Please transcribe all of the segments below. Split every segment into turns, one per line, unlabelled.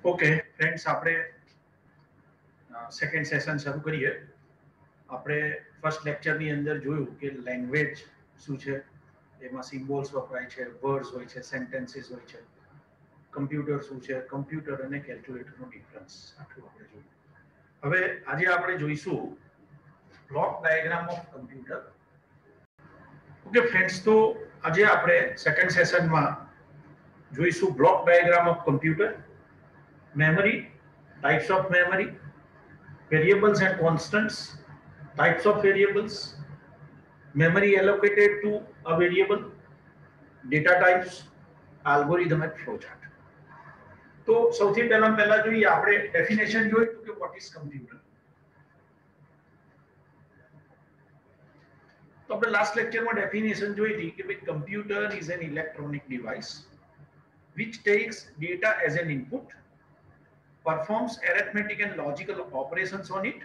Okay friends, આપણે second session શરૂ કરીએ. આપણે ફર્સ્ટ લેક્ચરની અંદર જોયું કે લેંગ્વેજ શું છે, એમાં સિમ્બોલ્સ વપરાય છે, વર્ડ્સ હોય છે, સેન્ટેન્સીસ હોય છે. કમ્પ્યુટર શું છે, કમ્પ્યુટર અને કેલ્ક્યુલેટરનો ડિફરન્સ આટલું આપણે જોયું. હવે આજે આપણે જોઈશું block diagram of computer. Okay friends, તો આજે આપણે સેકન્ડ સેશનમાં જોઈશું block diagram of computer, memory, types of memory, variables and constants, types of variables, memory allocated to a variable, data types, algorithm and flowchart. તો સૌથી પહેલા જોઈએ આપણે ડેફિનેશન જોઈએ તો કે what is computer. તો આપણે લાસ્ટ લેક્ચરમાં ડેફિનેશન જોઈ હતી કે ભાઈ computer is an electronic device which takes data as an input, performs arithmetic and logical operations on it,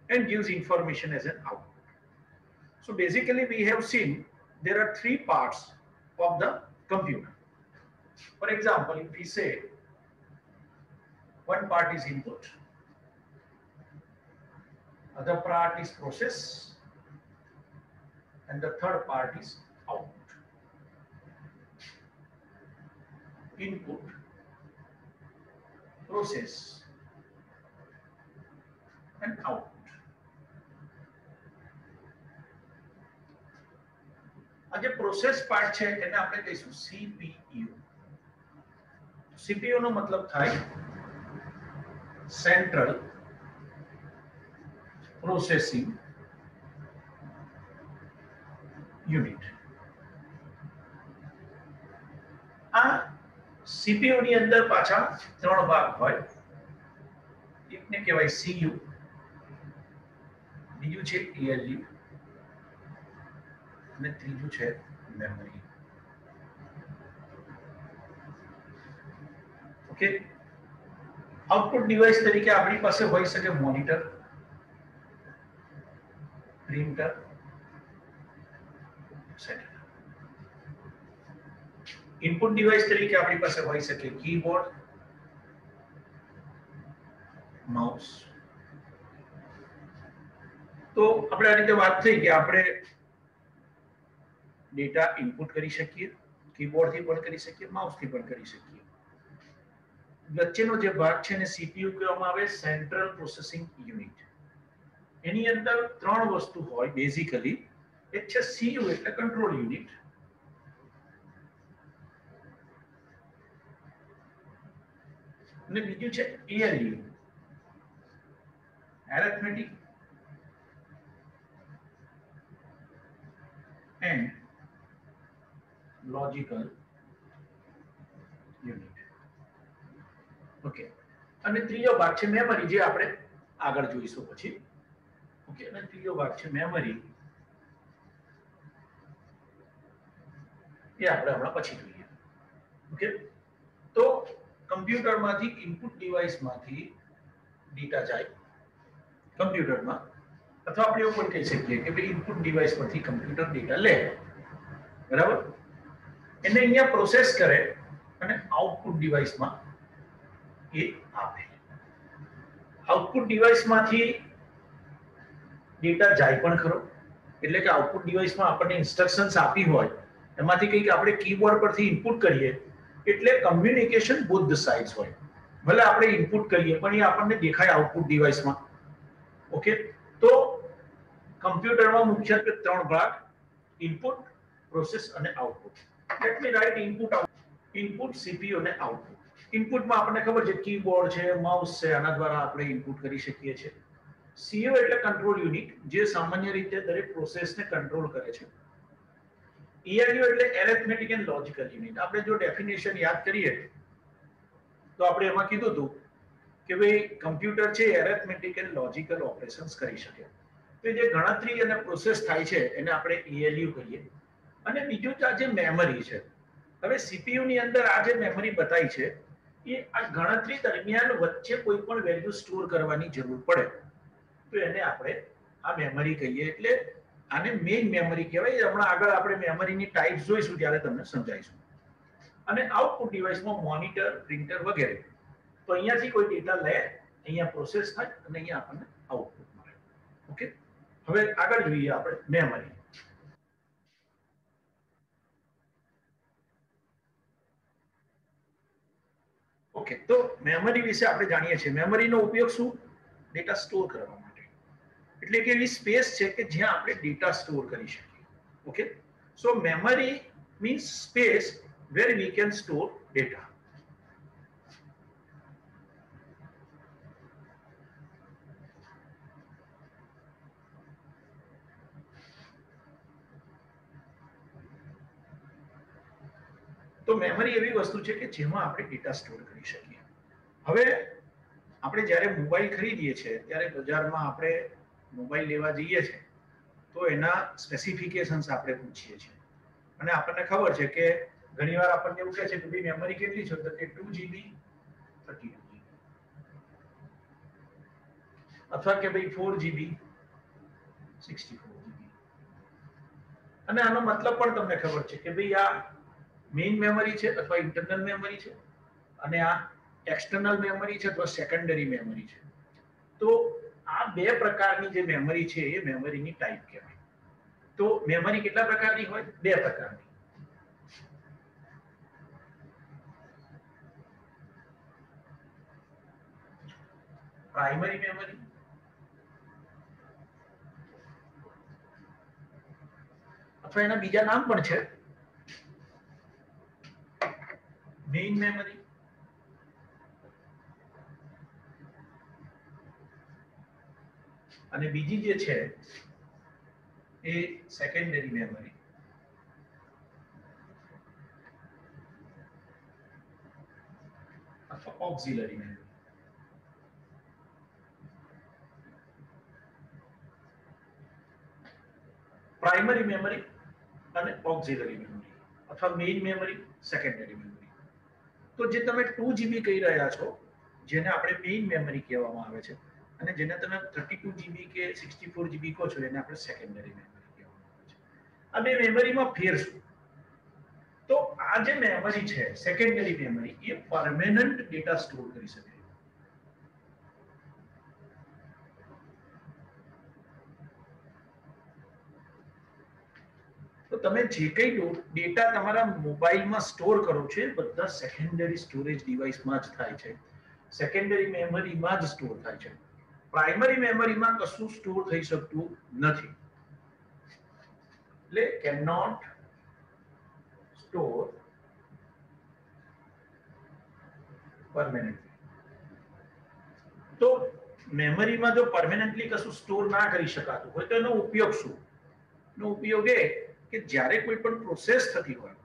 and gives information as an output. So basically we have seen there are three parts of the computer. For example, if we say one part is input, other part is process, and the third part is output. Input, process, and output. આ જે process part છે એને આપણે કહીશું CPU. CPU નો મતલબ થાય central processing unit. આ CPU ની અંદર પાછા ત્રણ ભાગ હોય. એકને કહેવાય CU, બીજું છે ALU અને ત્રીજું છે મેમરી. ઓકે, આઉટપુટ ડિવાઇસ તરીકે આપણી પાસે હોઈ શકે monitor, printer, satellite. Input device તરીકે આપણી પાસે હોઈ શકે કીબોર્ડ, માઉસ. તો આપણે આ રીતે વાત થઈ કે આપણે ડેટા ઇનપુટ કરી શકીએ, કીબોર્ડથી પણ કરી શકીએ, માઉસથી પણ કરી શકીએ. વચ્ચેનો જે ભાગ છે એને CPU કહેવામાં આવે, સેન્ટ્રલ પ્રોસેસિંગ યુનિટ. એની અંદર ત્રણ વસ્તુ હોય બેઝિકલી. એક છે CU એટલે કંટ્રોલ યુનિટ, અને બીજું છે ALU arithmetic and logical unit. Okay, અને ત્રીજો ભાગ છે મેમરી, જે આપણે આગળ જોઈશું પછી. ઓકે, અને ત્રીજો ભાગ છે મેમરી, એ આપણે હમણાં પછી જોઈએ. ઓકે, તો કમ્પ્યુટરમાંથી ઇનપુટ ડિવાઇસમાંથી ડેટા જાય કમ્પ્યુટરમાં, અથવા આપણે એવું પણ કહી શકીએ કે ભાઈ ઇનપુટ ડિવાઇસ પરથી કમ્પ્યુટર ડેટા લે, બરાબર, એને અહીંયા પ્રોસેસ કરે અને આઉટપુટ ડિવાઇસમાં એ આપે. આઉટપુટ ડિવાઇસમાંથી ડેટા જાય પણ ખરો, એટલે કે આઉટપુટ ડિવાઇસમાં આપણને ઇન્સ્ટ્રક્શન્સ આપી હોય, એમાંથી કંઈક આપણે કીબોર્ડ પરથી ઇનપુટ કરીએ એટલે કમ્યુનિકેશન બોથ ધ સાઇડ્સ હોય. ભલે આપણે ઇનપુટ કરીએ પણ એ આપણને દેખાય આઉટપુટ ડિવાઇસમાં. ઓકે, તો કમ્પ્યુટરમાં મુખ્યત્વે ત્રણ ભાગ: ઇનપુટ, પ્રોસેસ અને output. Let me write input, input, CPU અને આઉટપુટ. ઇનપુટમાં આપણને ખબર છે કીબોર્ડ છે, માઉસ છે, આના દ્વારા આપણે ઇનપુટ કરી શકીએ છીએ. CU એટલે કંટ્રોલ યુનિટ, જે સામાન્ય રીતે દરેક પ્રોસેસને કંટ્રોલ કરે છે. ALU એટલે એરિથમેટિક એન્ડ લોજિકલ યુનિટ. આપણે જો ડેફિનેશન યાદ કરીએ તો આપણે એમાં કીધું હતું કે ભાઈ કમ્પ્યુટર છે એરિથમેટિક એન્ડ લોજિકલ ઓપરેશન્સ કરી શકે. તો જે ગણતરી અને પ્રોસેસ થાય છે એને આપણે ALU કહીએ. અને બીજું આ જે મેમરી છે, હવે CPU ની અંદર આ જે મેમરી બતાવી છે એ આ ગણતરી દરમિયાન વચ્ચે કોઈ પણ વેલ્યુ સ્ટોર કરવાની જરૂર પડે તો એને આપણે આ મેમરી કહીએ. એટલે આને મેઇન મેમરી કહેવાય. હમણાં આગળ આપણે મેમરીની ટાઈપ્સ જોઈશું ત્યારે તમને સમજાવીશું. અને આઉટપુટ ડિવાઇસમાં મોનિટર, પ્રિન્ટર વગેરે. તો અહીંયાથી કોઈ ડેટા લે, અહીંયા પ્રોસેસ થાય અને અહીંયા આપણને આઉટપુટ મળે. ઓકે, હવે આગળ જોઈએ આપણે મેમરી. ઓકે, તો મેમરી વિશે આપણે જાણીએ છીએ. મેમરીનો ઉપયોગ શું? ડેટા સ્ટોર કરવા માટે. એટલે કે એવી સ્પેસ છે કે જ્યાં આપણે ડેટા સ્ટોર કરી શકીએ. Okay, so memory means space where we can store data. તો મેમરી એવી વસ્તુ છે કે જેમાં આપણે ડેટા સ્ટોર કરી શકીએ. હવે આપણે જ્યારે મોબાઈલ ખરીદીએ છીએ ત્યારે બજારમાં આપણે મોબાઈલ લેવા જઈએ છીએ તો એના સ્પેસિફિકેશન્સ આપણે પૂછીએ છીએ અને આપણને ખબર છે કે ઘણીવાર આપણને એવું કહે છે કે ભાઈ મેમરી કેટલી છે, તો કે 2 GB 32 GB અથવા કે ભાઈ 4 GB 64 GB. અને આનો મતલબ પણ તમને ખબર છે કે ભાઈ આ મેઇન મેમરી છે અથવા ઇન્ટરનલ મેમરી છે અને આ એક્સટર્નલ મેમરી છે અથવા સેકન્ડરી મેમરી છે. તો આ બે પ્રકારની જે મેમરી છે એ મેમરીની ટાઈપ કહેવાય. તો મેમરી કેટલા પ્રકારની હોય? બે પ્રકારની. પ્રાઇમરી મેમરી અથવા એના બીજા નામ પણ છે, મેઇન મેમરી અને બીજી જે છે એ સેકન્ડરી મેમરી અથવા ઓક્સિલરી મેમરી. પ્રાઇમરી મેમરી અને ઓક્સિલરી મેમરી અથવા મેઇન મેમરી, સેકન્ડરી મેમરી. તો જે તમે 2 GB કહી રહ્યા છો જેને આપણે મેઇન મેમરી કહેવામાં આવે છે અને જેને તમે 32 GB કે 64 GB કહો છો એને આપણે સેકન્ડરી મેમરી કહેવામાં આવે છે. આ બે મેમરીમાં ફેર શું? તો આ જે મેમરી છે સેકન્ડરી મેમરી એ પરમેનન્ટ ડેટા સ્ટોર કરી શકે. તો તમે જે કઈ ડેટા તમારા મોબાઈલમાં સ્ટોર કરો છો એ બધા સેકન્ડરી સ્ટોરેજ ડિવાઇસમાં જ થાય છે, સેકન્ડરી મેમરીમાં જ સ્ટોર થાય છે. પ્રાઇમરી મેમરીમાં કશું સ્ટોર થઈ શકતું નથી. એટલે કેન નોટ સ્ટોર પરમેનન્ટલી. તો મેમરીમાં જો પરમેનન્ટલી કશું સ્ટોર ના કરી શકાતું હોય તો એનો ઉપયોગ શું? એનો ઉપયોગ એ કે જ્યારે કોઈ પણ પ્રોસેસ થતી હોય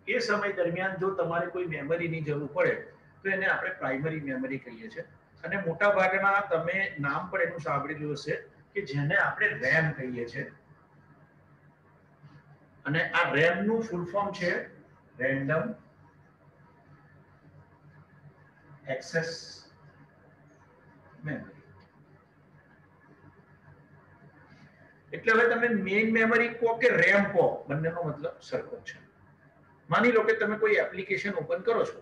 એ સમય દરમિયાન જો તમારે કોઈ મેમરીની જરૂર પડે તો એને આપણે પ્રાઇમરી મેમરી કહીએ છીએ. અને મોટા ભાગના તમે નામ પણ એનું સાંભળેલું હશે કે જેને આપણે રેમ કહીએ છીએ. અને આ રેમ નું ફૂલ ફોર્મ છે રેન્ડમ એક્સેસ મેમરી. એટલે હવે તમે મેઇન મેમરી કહો કે રેમ કહો બંનેનો મતલબ સરખો છે. માની લો કે તમે કોઈ એપ્લિકેશન ઓપન કરો છો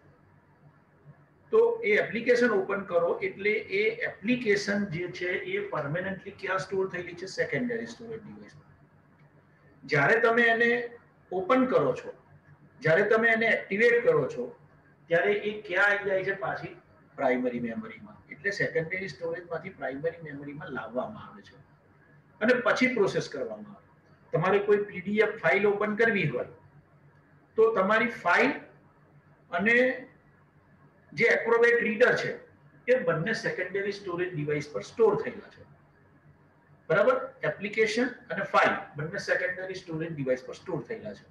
તો એ એપ્લિકેશન ઓપન કરો એટલે એ એપ્લિકેશન જે છે એ પરમેનન્ટલી ક્યાં સ્ટોર થયેલી છે? સેકન્ડરી સ્ટોરેજ ડિવાઇસમાં. જ્યારે તમે એને ઓપન કરો છો, જ્યારે તમે એને એક્ટિવેટ કરો છો ત્યારે એ ક્યાં આવી જાય છે? પાછી પ્રાઇમરી મેમરીમાં. એટલે સેકન્ડરી સ્ટોરેજમાંથી પ્રાઇમરી મેમરીમાં લાવવામાં આવે છે અને પછી પ્રોસેસ કરવામાં આવે. તમારે કોઈ પીડીએફ ફાઇલ ઓપન કરવી હોય તો તમારી ફાઇલ અને જે એક્રોબેટ રીડર છે એ બંને સેકન્ડરી સ્ટોરેજ ડિવાઇસ પર સ્ટોર થયેલા છે. બરાબર? એપ્લિકેશન અને ફાઇલ બંને સેકન્ડરી સ્ટોરેજ ડિવાઇસ પર સ્ટોર થયેલા છે.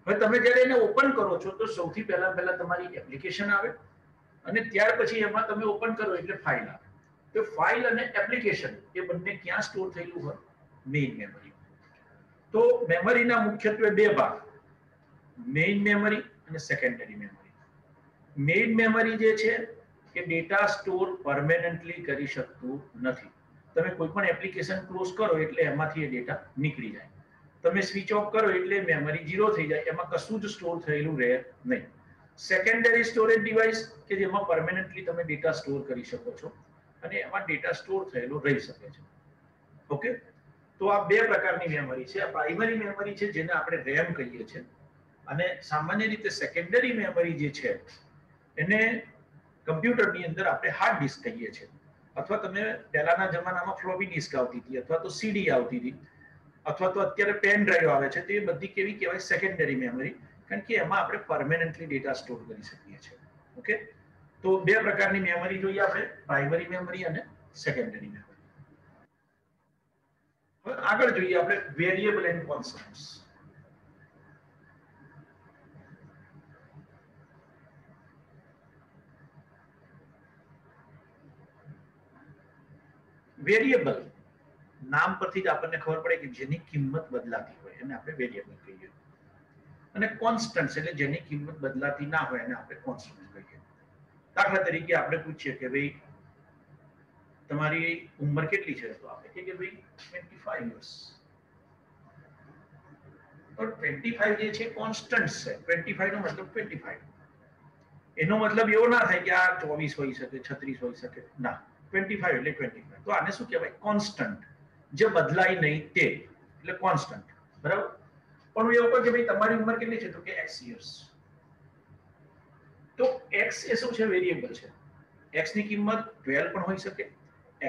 હવે તમે જ્યારે એને ઓપન કરો છો તો સૌથી પહેલા તમારી એપ્લિકેશન આવે અને ત્યાર પછી એમાં તમે ઓપન કરો એટલે ફાઇલ આવે. તો ફાઇલ અને એપ્લિકેશન એ બંને ક્યાં સ્ટોર થયેલું હોય? Main memory. તો મેમરીના મુખ્યત્વે બે ભાગ, મેઇન મેમરી અને સેકન્ડરી મેમરી. મેઇન મેમરી જે છે એ ડેટા સ્ટોર પરમેનન્ટલી કરી શકતું નથી. તમે કોઈ પણ એપ્લિકેશન ક્લોઝ કરો એટલે એમાંથી એ ડેટા નીકળી જાય. તમે સ્વિચ ઓફ કરો એટલે મેમરી 0 થઈ જાય, એમાં કશું જ સ્ટોર થયેલું રહે નહીં. સેકન્ડરી સ્ટોરેજ ડિવાઇસ કે જેમાં પરમેનન્ટલી તમે ડેટા સ્ટોર કરી શકો છો અને એમાં ડેટા સ્ટોર થયેલો રહી શકે છે. ઓકે, તો આ બે પ્રકારની મેમરી છે. આ પ્રાઇમરી મેમરી છે જેને આપણે રેમ કહીએ છીએ અને સામાન્ય રીતે સેકન્ડરી મેમરી જે છે એને કમ્પ્યુટરની અંદર આપણે હાર્ડ ડિસ્ક કહીએ છીએ, અથવા તમે પહેલાના જમાનામાં ફ્લોપી ડિસ્ક આવતી હતી અથવા તો સીડી આવતી હતી અથવા તો અત્યારે પેન ડ્રાઈવ આવે છે, તો એ બધી કેવી કહેવાય? સેકન્ડરી મેમરી, કારણ કે એમાં આપણે પરમેનન્ટલી ડેટા સ્ટોર કરી શકીએ છીએ. ઓકે, તો બે પ્રકારની મેમરી જોઈએ આપણે, પ્રાઇમરી મેમરી અને સેકન્ડરી મેમરી. હવે આગળ જોઈએ આપણે વેરિયેબલ એન્ડ કોન્સ્ટન્ટ્સ. વેરિયેબલ નામ પરથી જ આપણને ખબર પડે કે જેની કિંમત બદલાતી હોય એને આપણે વેરિયેબલ કહીએ, અને કોન્સ્ટન્ટ એટલે જેની કિંમત બદલાતી ના હોય એને આપણે કોન્સ્ટન્ટ કહીએ. દાખલા તરીકે આપણે પૂછીએ કે ભાઈ તમારી ઉંમર કેટલી છે, તો આપણે કહીએ કે ભાઈ 25 years. તો 25 જે છે કોન્સ્ટન્ટ છે. 25 નો મતલબ 25. એનો મતલબ એવો ના થાય કે આ 24 હોઈ શકે, 36 હોઈ શકે, ના, 25 એટલે 25. તો આને શું કહેવાય? કોન્સ્ટન્ટ, જે બદલાય નહીં તે, એટલે કોન્સ્ટન્ટ. બરાબર. પણ હું એવું કહું કે ભાઈ તમારી ઉંમર કેટલી છે, તો કે x years. તો x એ શું છે? વેરિયેબલ છે. x ની કિંમત 12 પણ હોઈ શકે,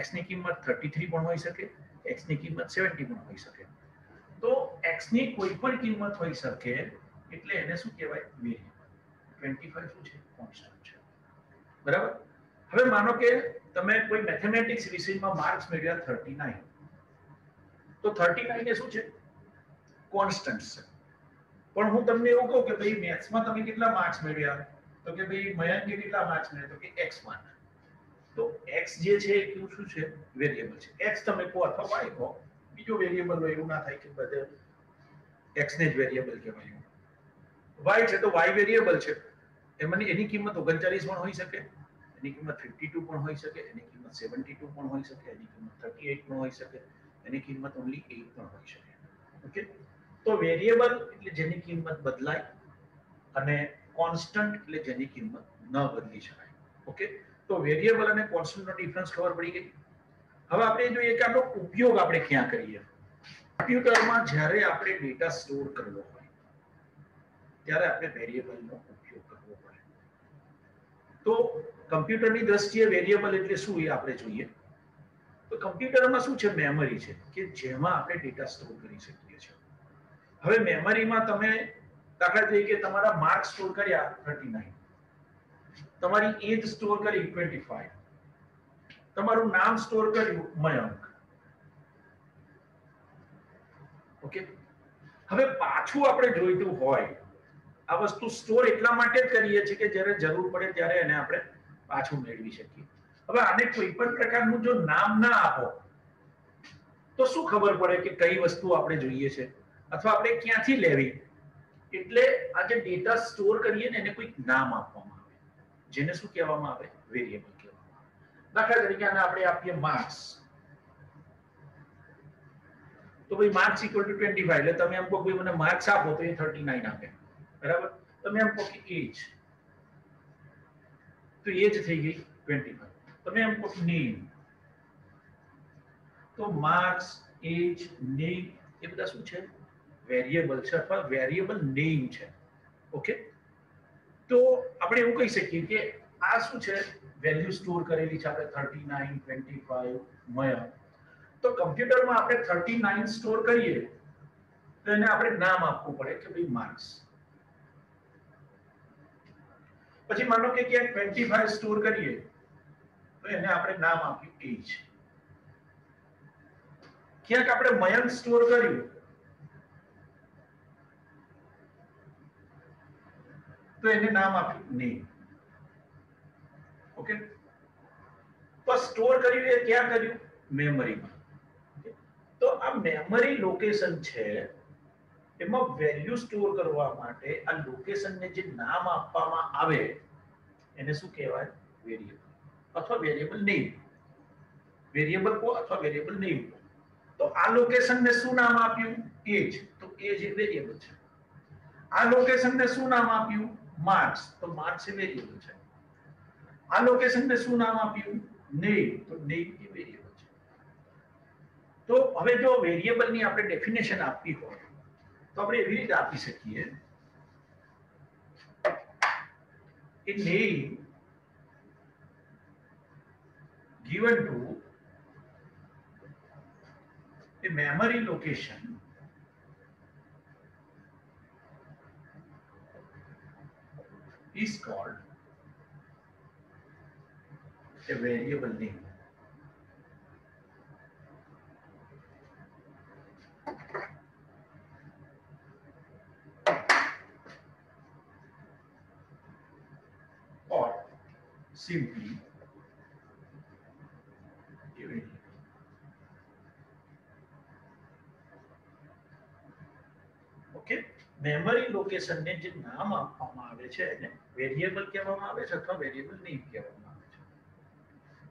x ની કિંમત 33 પણ હોઈ શકે, x ની કિંમત 70 પણ હોઈ શકે. તો x ની કોઈ પણ કિંમત હોઈ શકે એટલે એને શું કહેવાય? વેરિયેબલ. 25 શું છે? કોન્સ્ટન્ટ છે. બરાબર. હવે માનો કે તમે કોઈ મેથેમેટિક્સ વિષયમાં માર્ક્સ મેળવ્યા 39, તો 39 એ શું છે? કોન્સ્ટન્ટ છે. પણ હું તમને એવું કહું કે ભાઈ મેથ્સમાં તમે કેટલા માર્ક્સ મેળવ્યા, તો કે ભાઈ મયંકે કેટલા માર્ક્સ મેળવ્યા, તો કે x માર્ક. તો x જે છે એ શું છે? વેરિયેબલ છે. x તમે કહો અથવા y કહો, બીજો વેરિયેબલ હોય, એવું ના થાય કે બધે x ને જ વેરિયેબલ કહેવાય. y છે તો y વેરિયેબલ છે, એની કિંમત 39 પણ હોઈ શકે, એની કિંમત 52 પણ હોઈ શકે, એની કિંમત 72 પણ હોઈ શકે, એની કિંમત 38 પણ હોઈ શકે, એની કિંમત ઓન્લી 8 પણ હોઈ શકે. ઓકે, તો વેરિયેબલ એટલે જેની કિંમત બદલાય અને કોન્સ્ટન્ટ એટલે જેની કિંમત ન બદલી શકાય. ઓકે, તો વેરિયેબલ અને કોન્સ્ટન્ટનો ડિફરન્સ ખબર પડી ગઈ. હવે આપણે જોઈએ કે આનો ઉપયોગ આપણે ક્યાં કરીએ. કમ્પ્યુટરમાં જ્યારે આપણે ડેટા સ્ટોર કરવો હોય ત્યારે આપણે વેરિયેબલનો ઉપયોગ કરવો પડે. તો કમ્પ્યુટરની દ્રષ્ટિએ વેરિયેબલ એટલે શું એ આપણે જોઈએ. તો કમ્પ્યુટરમાં શું છે? મેમરી છે કે જેમાં આપણે ડેટા સ્ટોર કરી શકીએ છીએ. હવે મેમરીમાં તમે દાખલા તરીકે તમારા માર્ક્સ સ્ટોર કર્યા 39, તમારી એજ સ્ટોર કરી 25, તમારું નામ સ્ટોર કર્યું મયંક. ઓકે, હવે પાછું આપણે જોઈતું હોય, આ વસ્તુ સ્ટોર એટલા માટે જ કરીએ છીએ કે જ્યારે જરૂર પડે ત્યારે એને આપણે પાછું મેળવી શકીએ. હવે આને કોઈ પણ પ્રકારનું જો નામ ના આપો તો શું ખબર પડે કે કઈ વસ્તુ આપણે જોઈએ છે અથવા આપણે ક્યાંથી લેવી. એટલે આ જે ડેટા સ્ટોર કરીએ ને એને કોઈ નામ આપવામાં આવે, જેને શું કહેવામાં આવે? વેરિયેબલ કહેવામાં આવે. દાખલા તરીકે આને આપણે આપીએ માર્ક્સ. તો ભાઈ માર્ક્સ ઇક્વલ ટુ 25, એટલે તમે એમ કહો ભાઈ મને માર્ક્સ આપો તો એ 39 આપે. બરાબર. તમે એમ કહો કે એજ, તો એજ થઈ ગઈ 25. તમે એમ કહો નેમ, તો માર્ક્સ, એજ, નેમ એ બધા શું છે? વેરિયેબલ છે અથવા વેરિયેબલ નેમ છે. ઓકે, તો આપણે એવું કહી શકીએ કે આ શું છે? વેલ્યુ સ્ટોર કરેલી છે આપણે 39, 25, મયંક. તો કમ્પ્યુટરમાં આપણે 39 સ્ટોર કરીએ તો એને આપણે નામ આપવું પડે કે ભાઈ માર્ક્સ. પછી માનો કે ક્યાંક 25 સ્ટોર કરીએ તો એને આપણે નામ આપ્યું એજ. ક્યાંક આપણે મયંક સ્ટોર કર્યું તો એને નામ આપ્યું નેમ. ઓકે, તો સ્ટોર કર્યું એ ક્યાં કર્યું? મેમરીમાં. તો આ મેમરી લોકેશન છે, એમાં વેલ્યુ સ્ટોર કરવા માટે આ લોકેશનને જે નામ આપવામાં આવે એને શું કહેવાય? વેરિયેબલ અથવા વેરિયેબલ નેમ. વેરિયેબલ કો અથવા વેરિયેબલ નેમ. તો આ લોકેશનને શું નામ આપ્યું? એજ. તો એજ એ વેરિયેબલ છે. આ લોકેશનને શું નામ આપ્યું? માર્ક્સ, તો માર્ક્સ એ વેરિયેબલ છે. આ લોકેશનને શું નામ આપ્યું? નેમ. તો નેમ એ વેરિયેબલ છે. તો હવે જો વેરિયેબલની આપણે ડેફિનેશન આપવી હોય તો આપણે એવી રીતે આપી શકીએ કે name given to a memory location is called a variable name. Or simply a variable. Okay, memory લોકેશનને જે નામ આપવામાં આવે છે એને વેરિયેબલ કહેવામાં આવે છે અથવા વેરિયેબલ નેમ કહેવામાં આવે છે.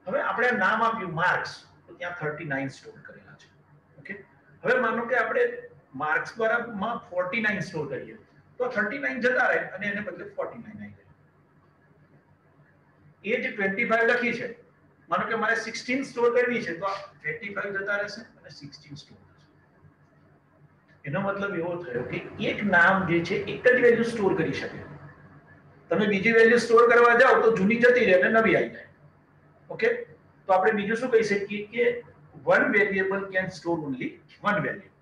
હવે આપણે નામ આપ્યું માર્ક્સ, તો ત્યાં 39 સ્ટોર કરેલા છે. ઓકે, હવે માનો કે આપણે માર્ક્સ બરાબરમાં 49 સ્ટોર કરીએ તો 39 જતા રહે અને એને બદલે 49 આવી જાય. એ જે 25 લખી છે, માનો કે મારે 16 સ્ટોર કરવી છે તો 25 જતા રહેશે અને 16 સ્ટોર થશે. એનો મતલબ એવો થયો કે એક નામ જે છે એક જ વેલ્યુ સ્ટોર કરી શકે. તમે બીજી વેલ્યુ સ્ટોર કરવા જાઓ તો જૂની જતી રહે અને નવી આવી જાય. ઓકે, તો આપણે બીજું શું કહી શકીએ કે one variable can store only one value.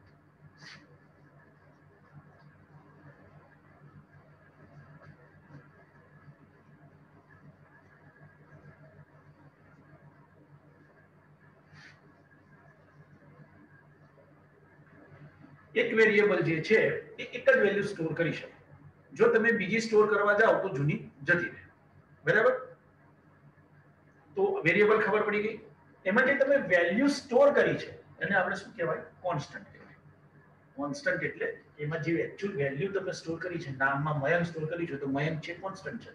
એક વેરિયેબલ જે છે એ એક જ વેલ્યુ સ્ટોર કરી શકે. જો તમે બીજી સ્ટોર કરવા જાઓ તો જૂની જતી રહે. બરાબર? તો વેરિયેબલ ખબર પડી ગઈ. એમાં જે તમે વેલ્યુ સ્ટોર કરી છે એને આપણે શું કહેવાય? કોન્સ્ટન્ટ કહેવાય. કોન્સ્ટન્ટ એટલે એમાં જે એક્ચ્યુઅલ વેલ્યુ તમે સ્ટોર કરી છે, નામમાં મયંક સ્ટોર કરી છે તો મયંક છે કોન્સ્ટન્ટ છે.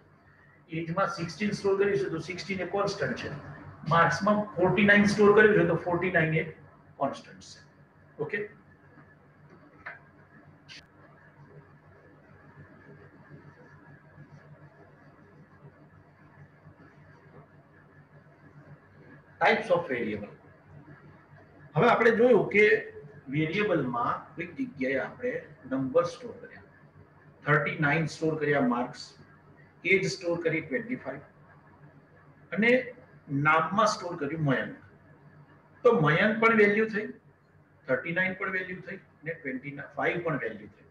એજમાં 16 સ્ટોર કર્યું છે તો 16 એ કોન્સ્ટન્ટ છે. માર્ક્સમાં 49 સ્ટોર કર્યું છે તો 49 એ કોન્સ્ટન્ટ છે. Okay, types of variable. હવે આપણે જોયું કે વેરિયેબલમાં એક જગ્યાએ આપણે નંબર સ્ટોર કર્યા, 39 સ્ટોર કર્યા માર્ક્સ, એજ સ્ટોર કરી 25 અને નામમાં સ્ટોર કર્યું મયંક. તો મયંક પણ વેલ્યુ થઈ, 39 પણ વેલ્યુ થઈ અને 25 પણ વેલ્યુ થઈ.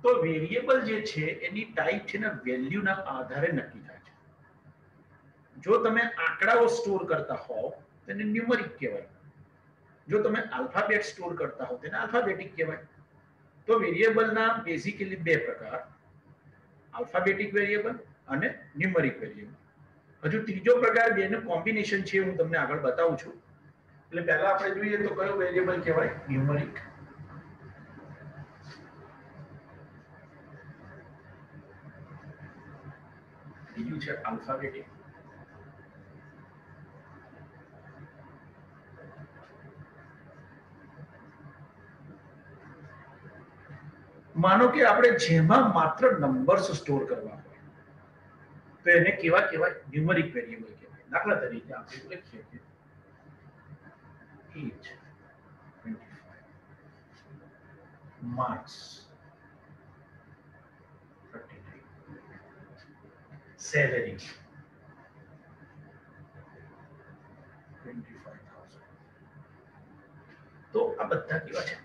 તો વેરિયેબલ જે છે એની ટાઈપ છે ને વેલ્યુના આધારે નક્કી થાય છે. જો તમે આંકડાઓ સ્ટોર કરતા હોવ તેને ન્યુમરિક કહેવાય. જો તમે આલ્ફાબેટ સ્ટોર કરતા હો તેને આલ્ફાબેટિક કહેવાય. તો વેરિયેબલના બેઝિકલી બે પ્રકાર, આલ્ફાબેટિક વેરિયેબલ અને ન્યુમરિક વેરિયેબલ. હજુ ત્રીજો પ્રકાર બેનું કોમ્બિનેશન છે, હું તમને આગળ બતાવું છું. એટલે પહેલા આપણે જોઈએ તો કયો વેરિયેબલ કહેવાય? ન્યુમરિક. બીજું છે આલ્ફાબેટિક. માનો કે આપણે જેમાં માત્ર નંબર્સ સ્ટોર કરવા હોય તો એને કેવા કહેવાય? ન્યુમરિક વેરિયેબલ કહેવાય. દાખલા તરીકે આપણે લખીએ કે age 25, marks 39, salary 25,000. તો આ બધા કેવા છે?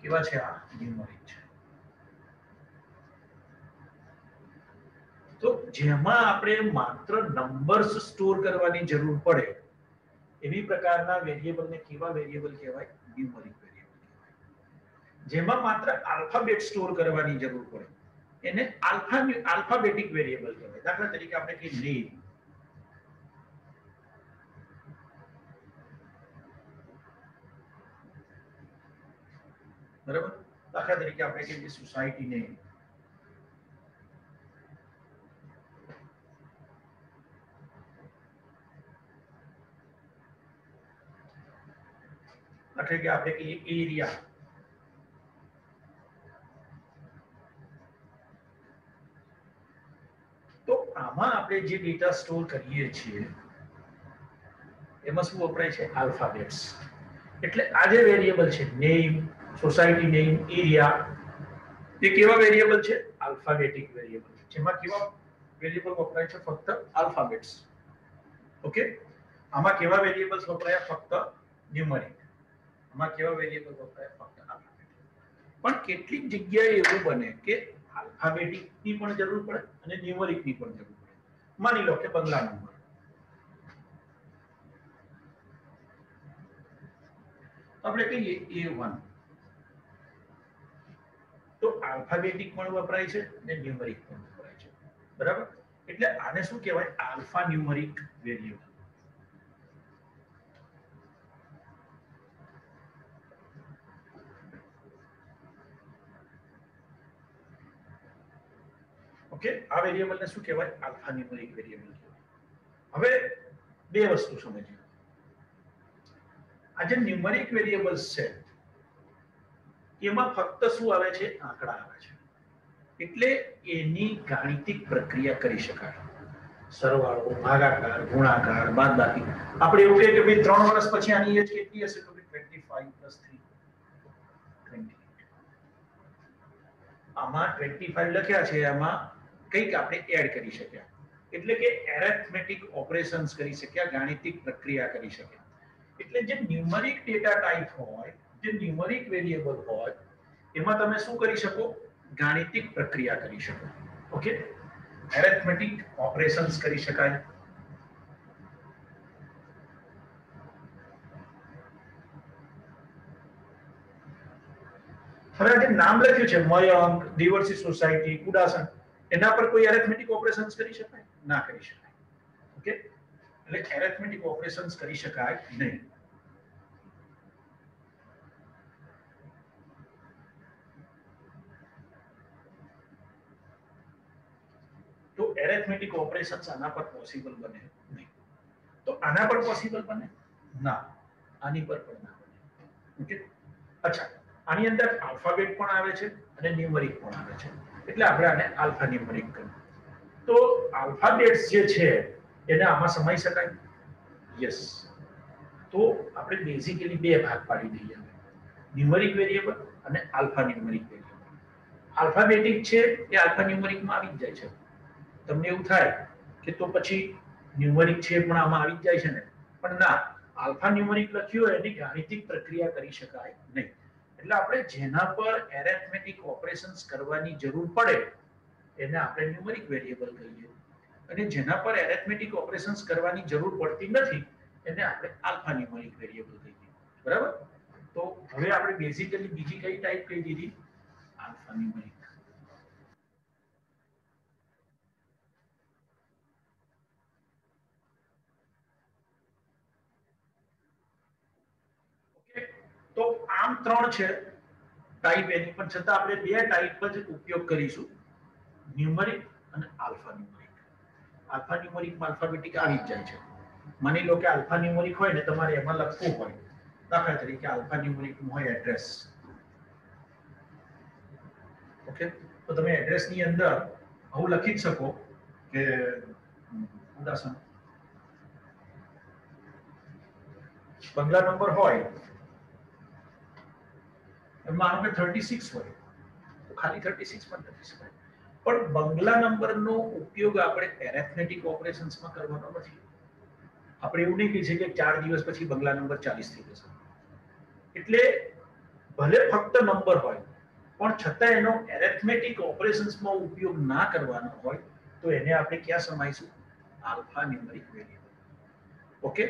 કેવા છે? આ ન્યુમરિક છે. તો જેમાં આપણે માત્ર નંબર્સ સ્ટોર કરવાની જરૂર પડે એવી પ્રકારના વેરિયેબલને કેવા વેરિયેબલ કહેવાય? ન્યુમરિક વેરિયેબલ કહેવાય. જેમાં માત્ર આલ્ફાબેટ સ્ટોર કરવાની જરૂર પડે એને આલ્ફાબેટિક વેરિયેબલ કહેવાય. દાખલા તરીકે આપણે કહીએ નેમ. બરાબર? દાખલા તરીકે આપણે કહીએ સોસાયટી નેમ. એટલે કે આપણે કહીએ એરિયા. આમાં આપણે જે ડેટા સ્ટોર કરીએ છીએ એમાં શું વપરાય છે? આલ્ફાબેટ્સ. એટલે આ જે વેરિયેબલ છે નેમ, સોસાયટી નેમ, એરિયા, એ કેવા વેરિયેબલ છે? Alphabetic variable. જેમાં કેવા વેરિયેબલ વપરાય છે? ફક્ત આલ્ફાબેટ્સ. ઓકે, આમાં કેવા વેરિયેબલ્સ વપરાયા? ફક્ત ન્યુમેરિક. આમાં કેવા વેરિયેબલ વપરાયા? ફક્ત આલ્ફાબેટિક. પણ કેટલીક જગ્યાએ એવું બને કે આલ્ફાબેટિકની પણ જરૂર પડે અને ન્યુમેરિકની પણ જરૂર પડે. માની લો કે બંગલા નંબર, આપણે કહીએ A1, તો આલ્ફાબેટિક પણ વપરાય છે અને ન્યુમેરિક પણ વપરાય છે. બરાબર? એટલે આને શું કહેવાય? Alpha numeric variable. ઓકે, આ વેરિયેબલને શું કહેવાય? આલ્ફા ન્યુમેરિક વેરિયેબલ કહેવાય. હવે બે વસ્તુ સમજીએ. આ જે ન્યુમેરિક વેરિયેબલ્સ છે એમાં ફક્ત શું આવે છે? આંકડા આવે છે. એટલે એની ગાણિતિક પ્રક્રિયા કરી શકાય. સરવાળો, ભાગાકાર, ગુણાકાર, બાદબાકી. આપણે એવું કહીએ કે ભાઈ 3 વર્ષ પછી આની એજ કેટલી હશે? તો 25 + 3 28. આમાં 25 લખ્યા છે, એમાં કંઈક આપણે એડ કરી શક્યા. એટલે કે એરિથમેટિક ઓપરેશન્સ કરી શક્યા, ગાણિતિક પ્રક્રિયા કરી શક્યા. એટલે જે ન્યુમેરિક ડેટા ટાઈપ હોય, જે ન્યુમેરિક વેરિયેબલ હોય, એમાં તમે શું કરી શકો? ગાણિતિક પ્રક્રિયા કરી શકો. ઓકે, એરિથમેટિક ઓપરેશન્સ કરી શકાય. હવે જે નામ લખ્યું છે મયંક, દિવર્સી સોસાયટી, કુડાસન, એના પર કોઈ એરિથમેટિક ઓપરેશન્સ કરી શકાય? ના કરી શકાય. ઓકે, એટલે એરિથમેટિક ઓપરેશન્સ કરી શકાય નહીં. તો એરિથમેટિક ઓપરેશન્સ આના પર પોસિબલ બને નહીં. તો આના પર પોસિબલ બને? ના, આની પર પણ ના બને. ઓકે, અચ્છા, આની અંદર આલ્ફાબેટ પણ આવે છે અને ન્યુમેરિક પણ આવે છે. એટલે આપણે આને આલ્ફા ન્યુમેરિક કહીએ. તો આલ્ફાબેટ્સ જે છે એને આમાં સમાઈ શકાય? યસ. તો આપણે બેઝિકલી બે ભાગ પાડી દઈએ, ન્યુમેરિક વેરિયેબલ અને આલ્ફા ન્યુમેરિક વેરિયેબલ. આલ્ફાબેટિક છે એ આલ્ફા ન્યુમેરિકમાં આવી જ જાય છે. તમને એવું થાય કે તો પછી ન્યુમેરિક છે પણ આમાં આવી જ જાય છે ને? પણ ના, આલ્ફા ન્યુમેરિક લખ્યું હોય એની ગાણિતિક પ્રક્રિયા કરી શકાય નહીં. એટલે આપણે જેના પર એરિથમેટિક ઓપરેશન્સ કરવાની જરૂર પડે એને આપણે ન્યુમેરિક વેરિયેબલ કહીએ, અને જેના પર એરિથમેટિક ઓપરેશન્સ કરવાની જરૂર પડતી નથી એને આપણે આલ્ફા ન્યુમેરિક વેરિયેબલ કહીએ. બરાબર? તો હવે આપણે બેઝિકલી બીજી કઈ ટાઈપ કહી દીધી? Alpha numeric. ઓકે, તો આમ ત્રણ છે ટાઈપ એની, પણ છતાં આપણે બે ટાઈપ જ ઉપયોગ કરીશું, ન્યુમેરિક અને આલ્ફા ન્યુમેરિક. આલ્ફા ન્યુમેરિકમાં આલ્ફાબેટિક આવી જ જાય છે. માની લો કે આલ્ફા ન્યુમેરિક હોય ને તમારે એમાં લખવું હોય, દાખલા તરીકે આલ્ફા ન્યુમેરિકનું હોય એડ્રેસ. ઓકે, તો તમે એડ્રેસની અંદર આવું લખી જ શકો કે ઉદાસન બંગલા નંબર હોય, માનો કે 36 હોય તો ખાલી 36 પણ લખી શકાય. પણ બંગલા નંબરનો ઉપયોગ આપણે એરિથમેટિક ઓપરેશન્સમાં કરવાનો નથી. આપણે એવું નહીં કહી શકીએ કે 4 દિવસ પછી બંગલા નંબર 40 થઈ જશે. એટલે ભલે ફક્ત નંબર હોય પણ છતાં એનો એરિથમેટિક ઓપરેશન્સમાં ઉપયોગ ના કરવાનો હોય તો એને આપણે ક્યાં સમાઈશું? Alphanumeric variable. ઓકે,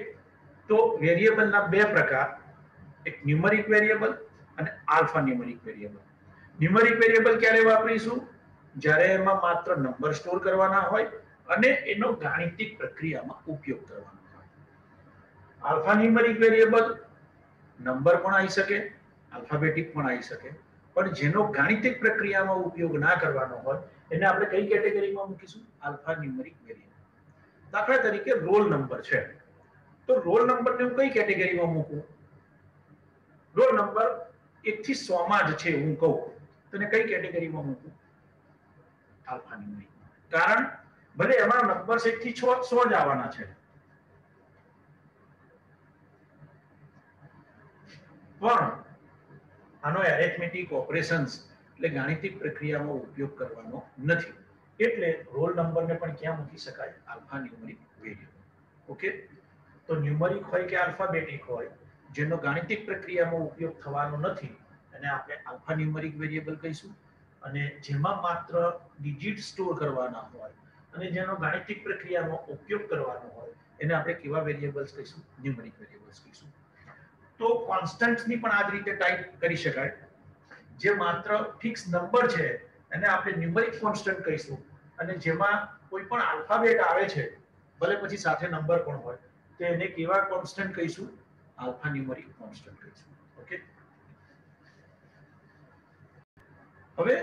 તો વેરિયેબલના બે પ્રકાર, એક ન્યુમેરિક વેરિયેબલ અને alphanumeric variable. Numeric variable ક્યારે વાપરીશું? જ્યારે એમાં માત્ર નંબર સ્ટોર કરવાના હોય અને એનો ગાણિતિક પ્રક્રિયામાં ઉપયોગ કરવાનો હોય. આલ્ફા ન્યુમેરિક વેરિયેબલ નંબર પણ આવી શકે, આલ્ફાબેટિક પણ આવી શકે, પણ જેનો ગાણિતિક પ્રક્રિયામાં ઉપયોગ ના કરવાનો હોય એને આપણે કઈ કેટેગરીમાં મૂકીશું? Alpha numeric variable. દાખલા તરીકે રોલ નંબર છે, તો રોલ નંબરને હું કઈ કેટેગરીમાં મૂકું? રોલ નંબર 1 થી 100 માં જ છે હું કહું તો એને કઈ કેટેગરીમાં મૂકું? Alpha numeric. કારણ ભલે એમાં નંબર્સ 1 થી 100 જ આવવાના છે, પણ આનો એરિથમેટિક ઓપરેશન્સ એટલે ગાણિતિક પ્રક્રિયામાં ઉપયોગ કરવાનો નથી. એટલે રોલ નંબરને પણ ક્યાં મૂકી શકાય? Alpha numeric variable. ઓકે, તો ન્યુમેરિક હોય કે આલ્ફાબેટિક હોય, જેનો ગાણિતિક પ્રક્રિયામાં ઉપયોગ થવાનો નથી એને આપણે આલ્ફા ન્યુમેરિક વેરિયેબલ કહીશું. અને જેમાં માત્ર ડિજિટ સ્ટોર કરવાના હોય અને જેનો ગાણિતિક પ્રક્રિયામાં ઉપયોગ કરવાનો હોય એને આપણે કેવા વેરિયેબલ્સ કહીશું? ન્યુમેરિક વેરિયેબલ્સ કહીશું. તો કોન્સ્ટન્ટ્સની પણ આ જ રીતે ટાઈપ કરી શકાય. જે માત્ર ફિક્સ નંબર છે એને આપણે ન્યુમેરિક કોન્સ્ટન્ટ કહીશું, અને જેમાં કોઈ પણ આલ્ફાબેટ આવે છે ભલે પછી સાથે નંબર પણ હોય તો એને કેવા કોન્સ્ટન્ટ કહીશું? આલ્ફા ન્યુમેરિક કોન્સ્ટન્ટ કહીશું. ઓકે, હવે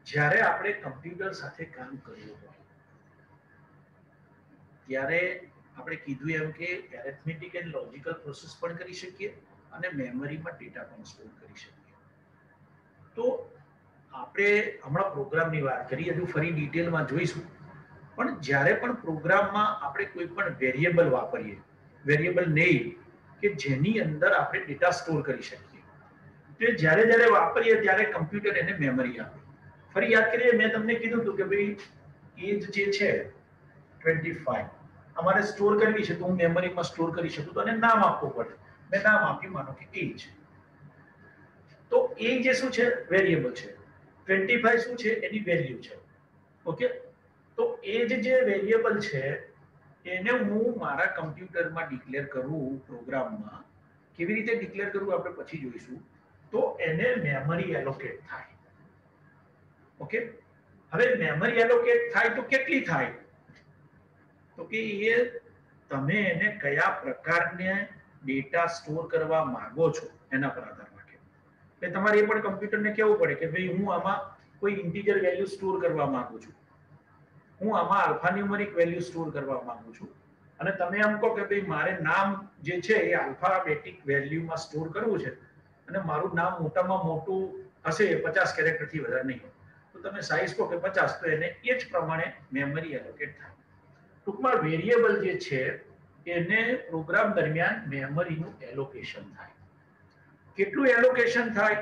જ્યારે આપણે કમ્પ્યુટર સાથે કામ કરવું હોય ત્યારે આપણે કીધું એમ કે એરિથમેટિક એન્ડ લોજિકલ પ્રોસેસ પણ કરી શકીએ અને મેમરીમાં ડેટા પણ સ્ટોર કરી શકીએ. તો આપણે હમણાં પ્રોગ્રામની વાત કરી, હજુ ફરી ડિટેલમાં જોઈશું. પણ જ્યારે પણ પ્રોગ્રામમાં આપણે કોઈ પણ વેરિયેબલ વાપરીએ, વેરિયેબલ નેમ કે જેની અંદર આપણે ડેટા સ્ટોર કરી શકીએ, તો જ્યારે જ્યારે વાપરીએ ત્યારે કમ્પ્યુટર એને મેમરી આપે. ફરી યાદ કરીએ, મેં તમને કીધું હતું કે ભાઈ એજ જે છે 25 અમારે સ્ટોર કરવી છે તો હું મેમરીમાં સ્ટોર કરી શકું, તો એને નામ આપવું પડે. મેં નામ આપ્યું, માનો કે એજ. તો એ જે શું છે? વેરિયેબલ છે. 25 શું છે? એની વેલ્યુ છે. ઓકે, તો એજ જે વેરિયેબલ છે એને હું મારા કમ્પ્યુટરમાં ડિક્લેર કરું પ્રોગ્રામમાં. કેવી રીતે ડિક્લેર કરવું આપણે પછી જોઈશું. તો એને મેમરી એલોકેટ થાય. ઓકે, હવે મેમરી એલોકેટ થાય તો કેટલી થાય? તો કે એ તમે એને કયા પ્રકારને ડેટા સ્ટોર કરવા માંગો છો એના પર આધાર રાખે. એટલે તમારે એ પણ કમ્પ્યુટરને કહેવું પડે કે ભાઈ હું આમાં કોઈ ઇન્ટીજર વેલ્યુ સ્ટોર કરવા માંગુ છું, હું આમાં આલ્ફા ન્યુમેરિક વેલ્યુ સ્ટોર કરવા માંગુ છું, અને તમે એમ કહો કે ભાઈ મારે નામ જે છે એ આલ્ફાબેટિક વેલ્યુમાં સ્ટોર કરવું છે અને મારું નામ મોટામાં મોટું હશે 50 કેરેક્ટરથી વધારે નહીં હોય, તો તમે સાઈઝ કહો કે 50, તો એને એ જ પ્રમાણે મેમરી એલોકેટ થાય. ટૂંકમાં વેરિયેબલ જે છે એને પ્રોગ્રામ દરમિયાન મેમરીનું એલોકેશન થાય. કેટલું એલોકેશન થાય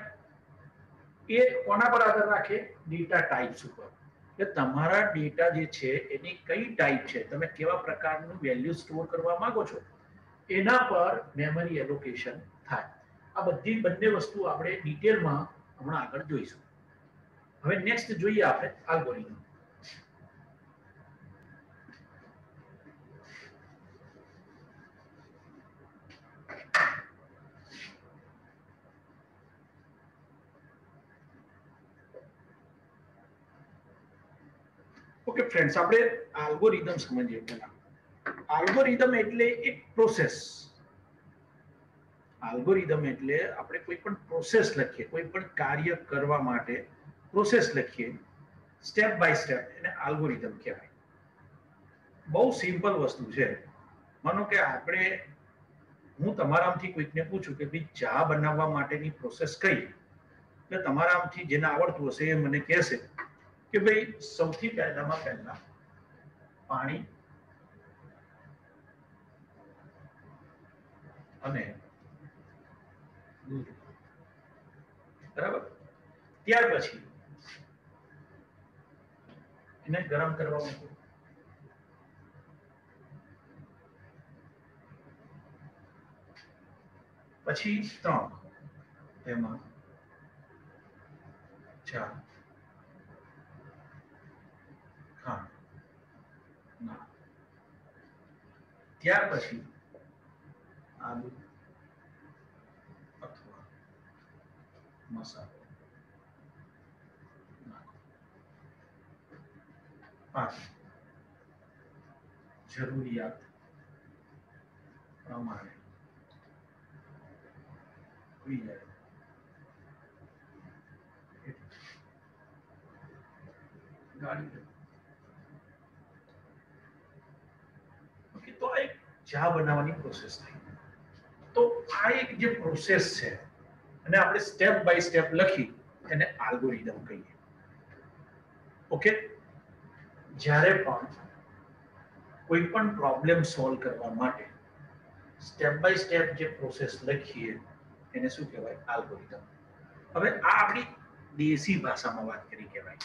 એ કોના પર આધાર રાખે? ડેટા ટાઈપ્સ ઉપર. કે તમારા ડેટા જે છે એની કઈ ટાઈપ છે, તમે કેવા પ્રકારનું વેલ્યુ સ્ટોર કરવા માંગો છો એના પર મેમરી એલોકેશન થાય. આ બધી બંને વસ્તુ આપણે ડિટેલમાં હમણાં આગળ જોઈશું. હવે નેક્સ્ટ જોઈએ આપણે એલ્ગોરિધમ. ઓકે ફ્રેન્ડ્સ, આપણે એલ્ગોરિધમ સમજીએ પહેલા. એલ્ગોરિધમ એટલે એક પ્રોસેસ. એલ્ગોરિધમ એટલે આપણે કોઈ પણ પ્રોસેસ લખીએ, કોઈ પણ કાર્ય કરવા માટે પ્રોસેસ લખીએ સ્ટેપ બાય સ્ટેપ, એને એલ્ગોરિધમ કહેવાય. બહુ સિમ્પલ વસ્તુ છે. માનો કે આપણે હું તમારામાંથી કોઈકને પૂછું કે ભાઈ ચા બનાવવા માટેની પ્રોસેસ કઈ, એટલે તમારામાંથી જેને આવડતું હશે એ મને કહેશે કે ભાઈ સૌથી પહેલામાં પહેલા પાણી અને દૂધ, બરાબર. ત્યાર પછી એને ગરમ કરવા મૂકો, પછી 3 તેમાં ચા, ખાંડ ના, ત્યાર પછી આદુ અથવા મસાલો નાખો. 5 જરૂરિયાત પ્રમાણે પી જાય. ગાળી. ઓકે, તો આ એક ચા બનાવવાની પ્રોસેસ થઈ. તો આ એક જે પ્રોસેસ છે અને આપણે સ્ટેપ બાય સ્ટેપ લખી એને એલ્ગોરિધમ કહીએ. ઓકે, જ્યારે પણ કોઈ પણ પ્રોબ્લેમ સોલ્વ કરવા માટે સ્ટેપ બાય સ્ટેપ જે પ્રોસેસ લખીએ એને શું કહેવાય? આલ્ગોરિધમ. હવે આ આપણી દેશી ભાષામાં વાત કરી કહેવાય.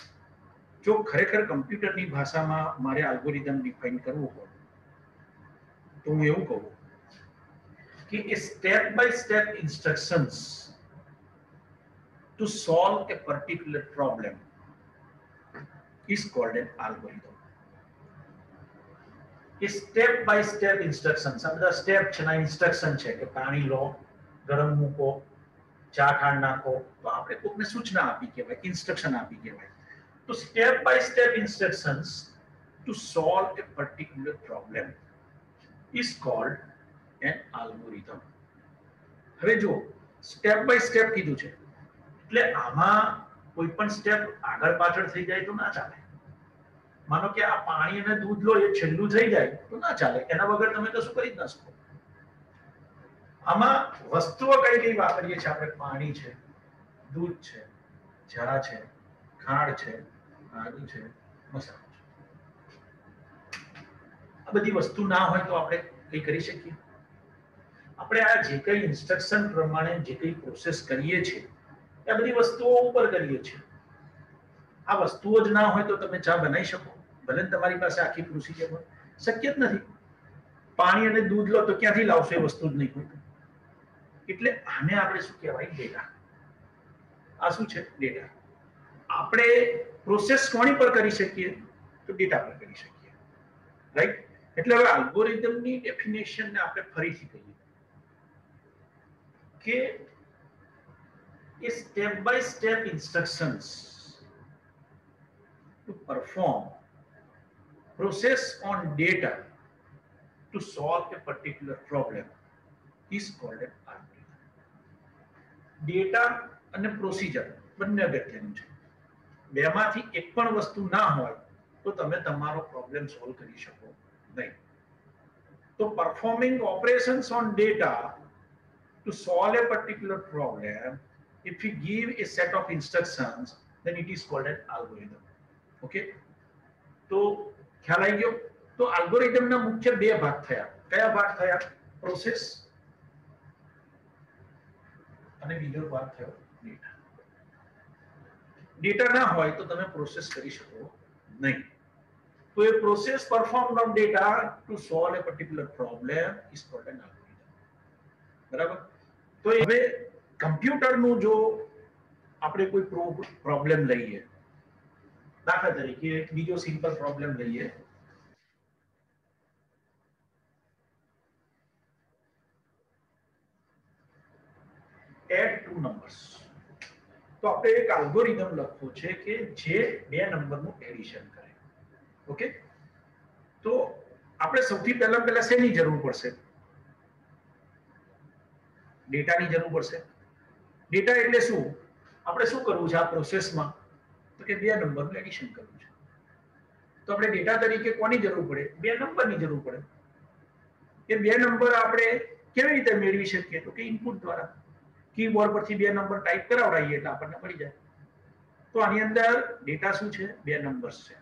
જો ખરેખર કમ્પ્યુટરની ભાષામાં મારે આલ્ગોરિધમ ડિફાઇન કરવું હોય તો હું એવું કહું કે એ step by step instructions to solve a particular problem is called an algorithm. કે સ્ટેપ બાય સ્ટેપ ઇન્સ્ટ્રક્શન્સ, આ બધા સ્ટેપ છે ના ઇન્સ્ટ્રક્શન છે કે પાણી લો, ગરમ મૂકો, ચા ખાંડ નાખો, તો આપણે કોઈકને સૂચના આપી કહેવાય, ઇન્સ્ટ્રક્શન આપી કહેવાય. તો step by step instructions to solve a particular problem is called an algorithm. હવે જો સ્ટેપ બાય સ્ટેપ કીધું છે એટલે આમાં કોઈ પણ સ્ટેપ આગળ પાછળ થઈ જાય તો ના ચાલે. માનો કે આ પાણી અને દૂધ લો એ છેલ્લું થઈ જાય તો ના ચાલે, એના વગર તમે કશું કરી જ ના શકો. આમાં વસ્તુઓ કઈ કઈ વાપરીએ છીએ આપણે? પાણી છે, દૂધ છે, ચા છે, ખાંડ છે, આદુ છે, મસાલો છે. આ બધી વસ્તુ ના હોય તો આપણે કઈ કરી શકીએ? આપણે આ જે કઈ ઇન્સ્ટ્રક્શન પ્રમાણે જે કઈ પ્રોસેસ કરીએ છીએ એ બધી વસ્તુઓ ઉપર કરીએ છીએ. આ વસ્તુઓ જ ના હોય તો તમે ચા બનાવી શકો? ભલે તમારી પાસે આખી પ્રોસિજર હોય, શક્ય જ નથી. પાણી અને દૂધ લો તો ક્યાંથી લાવશો? એ વસ્તુ જ નહીં હોય. એટલે આને આપણે શું કહેવાય? ડેટા. આ શું છે? ડેટા. આપણે પ્રોસેસ કોની પર કરી શકીએ? તો ડેટા પર કરી શકીએ, રાઈટ? એટલે હવે અલ્ગોરિધમની ડેફિનેશનને આપણે ફરીથી કહીએ કે એ step by step instructions to perform process on data to solve a particular problem is called an algorithm. Data અને પ્રોસિજર બંને અગત્યનું છે. બેમાંથી એક પણ વસ્તુ ના હોય તો તમે તમારો પ્રોબ્લેમ સોલ્વ કરી શકો નહીં. તો performing operations on data to solve a particular problem, if we give a set of instructions, then it is called an algorithm. Okay, તો ખ્યાલ આવી ગયો? તો આલ્ગોરિધમના મુખ્ય બે ભાગ થયા. કયા ભાગ થયા? પ્રોસેસ અને બીજો ભાગ થયો ડેટા. ડેટા ના હોય તો તમે પ્રોસેસ કરી શકો નહીં. તો એ process performed on data to solve a particular problem is called an algorithm. બરાબર? તો હવે કમ્પ્યુટરનું જો આપણે કોઈ પ્રોબ્લેમ લઈએ, દાખલા તરીકે એક બીજો સિમ્પલ પ્રોબ્લેમ લઈએ. Add two numbers. તો આપણે એક અલ્ગોરિધમ લખવું છે કે જે બે નંબરનું એડિશન કરે. ઓકે, તો આપણે સૌથી પહેલા શેની જરૂર પડશે? ડેટાની જરૂર પડશે. ડેટા એટલે શું? આપણે શું કરવું છે આ પ્રોસેસમાં? તો કે બે નંબરનું એડિશન કરવું છે. તો આપણે ડેટા તરીકે કોની જરૂર પડે? બે નંબરની જરૂર પડે. એ બે નંબર આપણે કેવી રીતે મેળવી શકીએ? તો કે ઇનપુટ દ્વારા. કીબોર્ડ પરથી બે નંબર ટાઈપ કરાવડાવીએ એટલે આપણને મળી જાય. તો આની અંદર ડેટા શું છે? બે નંબર્સ છે,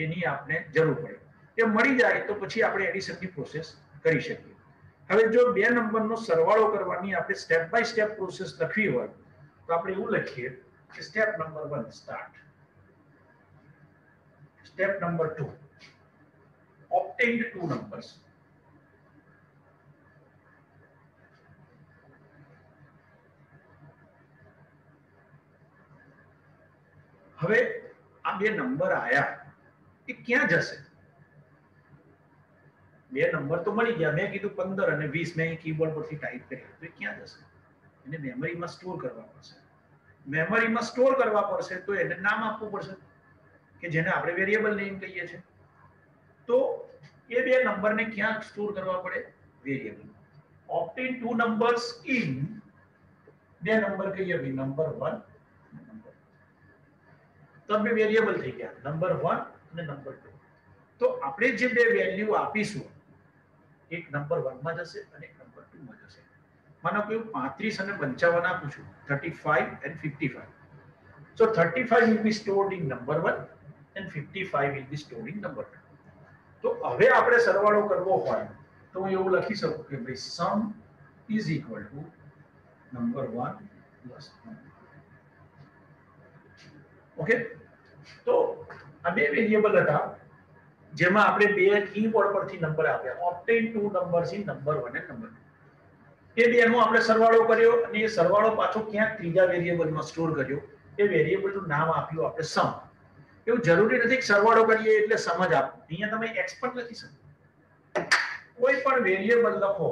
એની આપણે જરૂર પડે. એ મળી જાય તો પછી આપણે એડિશનની પ્રોસેસ કરી શકીએ. હવે જો બે નંબરનો સરવાળો કરવાની આપણે સ્ટેપ બાય સ્ટેપ પ્રોસેસ લખવી હોય તો આપણે એવું લખીએ કે step number 1 start, step number 2 obtained two numbers, હવે આ બે નંબર આયા એ ક્યાં જશે? બે નંબર તો મળી ગયા, મેં કીધું 15 અને 20 મેં કીબોર્ડ પરથી ટાઈપ કર્યા, તો એ ક્યાં જશે? એને મેમરીમાં સ્ટોર કરવા પડશે. મેમરીમાં સ્ટોર કરવા પડશે તો એને નામ આપવું પડશે કે જેને આપણે વેરિયેબલ નેમ કહીએ છીએ. તો એ બે નંબરને ક્યાં સ્ટોર કરવા પડે? Variable. obtain two numbers in, બે નંબર કહીએ ભાઈ નંબર 1 નંબર 2, તો બે વેરિયેબલ થઈ ગયા નંબર 1 અને નંબર 2. તો આપણે જે બે વેલ્યુ આપીશું એક નંબર 1 માં જશે અને એક નંબર 2 માં જશે. માનો કે 35 અને 55 આપું છું, 35 and 55. So 35 will be stored in number 1 and 55 will be stored in number 2. તો હવે આપણે સરવાળો કરવો હોય તો હું એવું લખી શકું કે ભાઈ sum is equal to number 1 plus number 2. Okay, તો આ બે વેરિયેબલ હતા જેમાં આપણે બે કીવર્ડ પરથી નંબર આપ્યા, obtain two numbers in number 1 and number 2. એ બેનો આપણે સરવાળો કર્યો અને એ સરવાળો પાછો ક્યાંક ત્રીજા વેરિયેબલમાં સ્ટોર કર્યો. એ વેરિયેબલનું નામ આપ્યું આપણે સમ. એવું જરૂરી નથી કે સરવાળો કરીએ એટલે સમ જ આપો. અહીંયા તમે x પણ લખી શકો, કોઈ પણ વેરિયેબલ લખો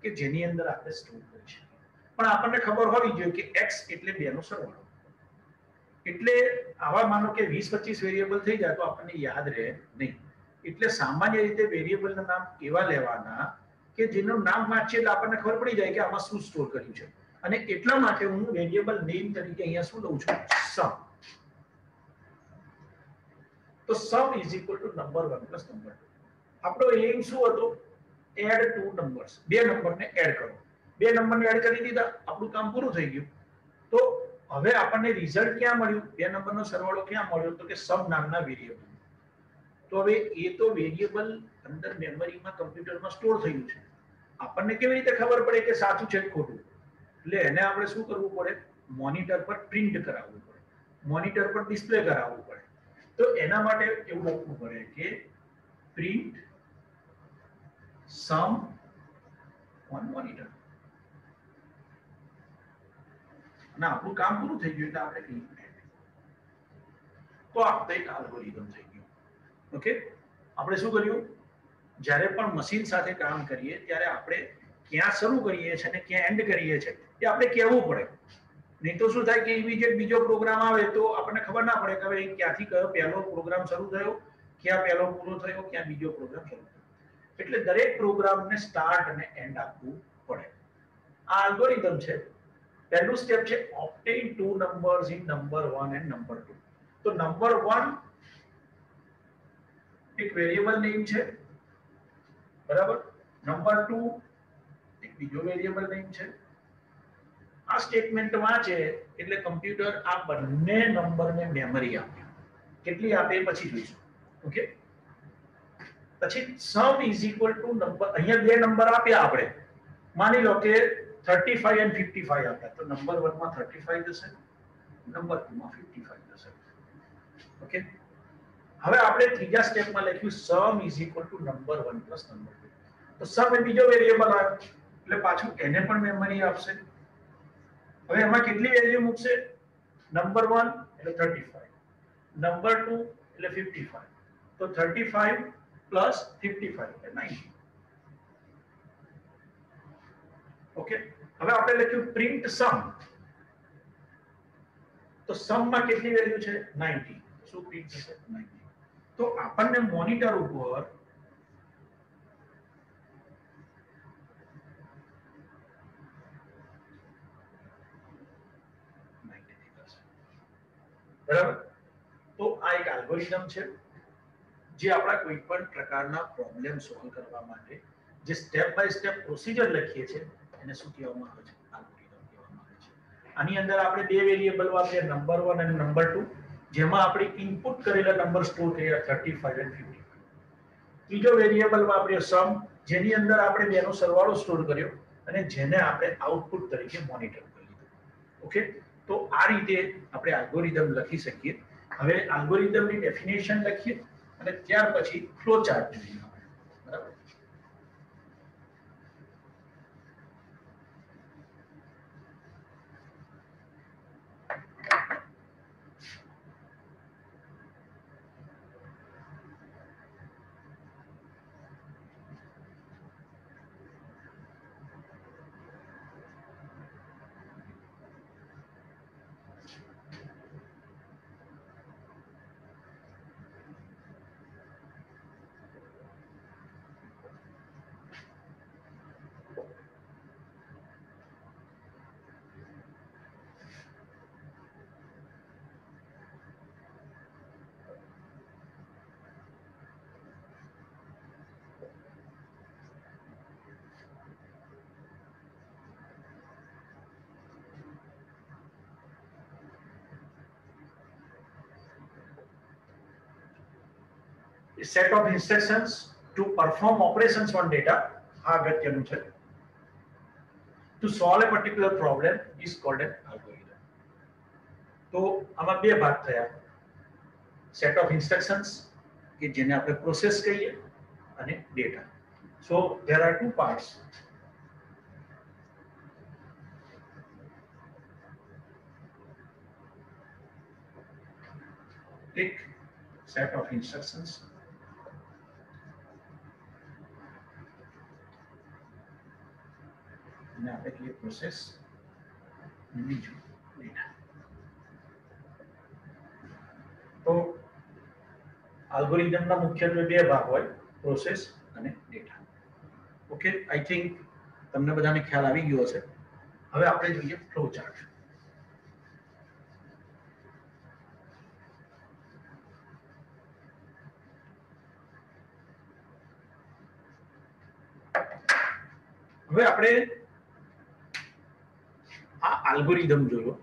કે જેની અંદર આપણે સ્ટોર કરી શકીએ, પણ આપણને ખબર હોવી જોઈએ કે x એટલે બેનો સરવાળો. એટલે આવા માનો કે 20-25 વેરિયેબલ થઈ જાય તો આપણને યાદ રહે નહીં. એટલે સામાન્ય રીતે વેરિયેબલના નામ એવા લેવાના કે જેનું નામ વાંચીએ એટલે આપણને ખબર પડી જાય કે આમાં શું સ્ટોર કર્યું છે. અને એટલા માટે હું વેરિયેબલ નેમ તરીકે અહીંયા શું લઉં છું, સમ. તો sum is equal to number 1 plus number 2. આપણો એમ શું હતો, એડ ટુ નંબર્સ, બે નંબરને એડ કરો. બે નંબરને એડ કરી દીધા, આપણું કામ પૂરું થઈ ગયું. તો હવે આપણને રિઝલ્ટ ક્યાં મળ્યું, બે નંબરનો સરવાળો ક્યાં મળ્યો, તો કે સમ નામના વેરિયેબલ. તો હવે એ તો વેરિયેબલ અંદર મેમરીમાં કમ્પ્યુટરમાં સ્ટોર થયું છે. આપણને કેવી રીતે ખબર પડે કે સાચું છે કે ખોટું, એટલે એને આપણે શું કરવું પડે, મોનિટર પર પ્રિન્ટ કરાવવું પડે, મોનિટર પર ડિસ્પ્લે કરાવવું પડે. તો એના માટે એવું લખવું પડે કે પ્રિન્ટ સમ ઓન મોનિટર. અને આપણું કામ પૂરું થઈ ગયું એટલે આપણે ક્લિક કરીએ તો આપણે એક અલ્ગોરિધમ થઈ ગયું. ઓકે, આપણે શું કર્યું, જ્યારે પણ મશીન સાથે કામ કરીએ ત્યારે આપણે ક્યાં શરૂ કરીએ છીએ અને ક્યાં એન્ડ કરીએ છીએ એ આપણે કહેવું પડે. નહીં તો શું થાય કે ઇમિડિયેટ બીજો પ્રોગ્રામ આવે તો આપણને ખબર ના પડે કે હવે ક્યાંથી કયો પહેલો પ્રોગ્રામ શરૂ થયો, ક્યાં પહેલો પૂરો થયો, ક્યાં બીજો પ્રોગ્રામ શરૂ થયો. એટલે દરેક પ્રોગ્રામને સ્ટાર્ટ અને એન્ડ આપવું પડે. આ અલ્ગોરિધમ છે. પહેલું સ્ટેપ છે obtain two numbers in number 1 and number 2. તો number 1 એક વેરિયેબલ નેમ છે, બરાબર. નંબર 2 એક બીજો વેરિયેબલ નેમ છે. આ સ્ટેટમેન્ટ વાંચે એટલે કમ્પ્યુટર આ બંને નંબરને મેમરી આપે. કેટલી આપે પછી જોઈશું. ઓકે, પછી સમ ઇઝ ઇક્વલ ટુ નંબર, અહીંયા બે નંબર આપ્યા આપણે, માની લો કે 35 and 55 આપ્યા, તો નંબર 1 માં 35 જશે, નંબર 2 માં 55 જશે. ઓકે, હવે આપણે ત્રીજા સ્ટેપમાં લખ્યું sum is equal to number 1 plus number 2. તો સમ એ બીજો વેરિયેબલ આવ્યો એટલે પાછું એને પણ મેમરી આપશે. હવે એમાં કેટલી વેલ્યુ મૂકશે, નંબર 1 એટલે 35, નંબર 2 એટલે 55. તો 35 પ્લસ 55 એટલે 90. ઓકે, હવે આપણે લખ્યું પ્રિન્ટ સમ. તો સમ માં કેટલી વેલ્યુ છે, 90. શું પ્રિન્ટ થશે, 90. તો આપણને મોનિટર ઉપર બરાબર. તો આ એક અલ્ગોરિધમ છે જે આપણા કોઈ પણ પ્રકારના પ્રોબ્લેમ સોલ્વ કરવા માટે જે સ્ટેપ બાય સ્ટેપ પ્રોસિજર લખીએ છીએ એને શું કહેવામાં આવે છે, અલ્ગોરિધમ કહેવામાં આવે છે. આની અંદર આપણે બે વેરિયેબલ વાપર્યા, નંબર 1 અને નંબર 2, જેમાં આપણે ઇનપુટ કરેલા નંબર સ્ટોર કર્યા 35 અને 55. ત્રીજો વેરિયેબલ વાપર્યો સમ, જેની અંદર આપણે બેનો સરવાળો સ્ટોર કર્યો અને જેને આપણે આઉટપુટ તરીકે મોનિટર કરી લીધું. ઓકે, તો આ રીતે આપણે અલ્ગોરિધમ લખી શકીએ. હવે અલ્ગોરિધમની ડેફિનેશન લખીએ અને ત્યાર પછી ફ્લો ચાર્ટ જોઈએ. બરાબર. Set of instructions two perform operations on data, આ અગત્યનું છે. To solve a particular problem is called an algorithm. તો આમાં બે ભાગ થયા, સેટ ઓફ ઇન્સ્ટ્રક્શન્સ કે જેને આપણે પ્રોસેસ કહીએ અને data. So there are two parts. એક set of instructions અને આપણે કહીએ પ્રોસેસ, અને બીજું ડેટા. તો આલ્ગોરિધમના મુખ્યત્વે બે ભાગ હોય, પ્રોસેસ અને ડેટા. ઓકે, આઈ થિંક તમને બધાને ખ્યાલ આવી ગયો હશે. હવે આપણે જોઈએ ફ્લો ચાર્ટ. હવે આપણે આ આલ્ગોરિધમ જોયો.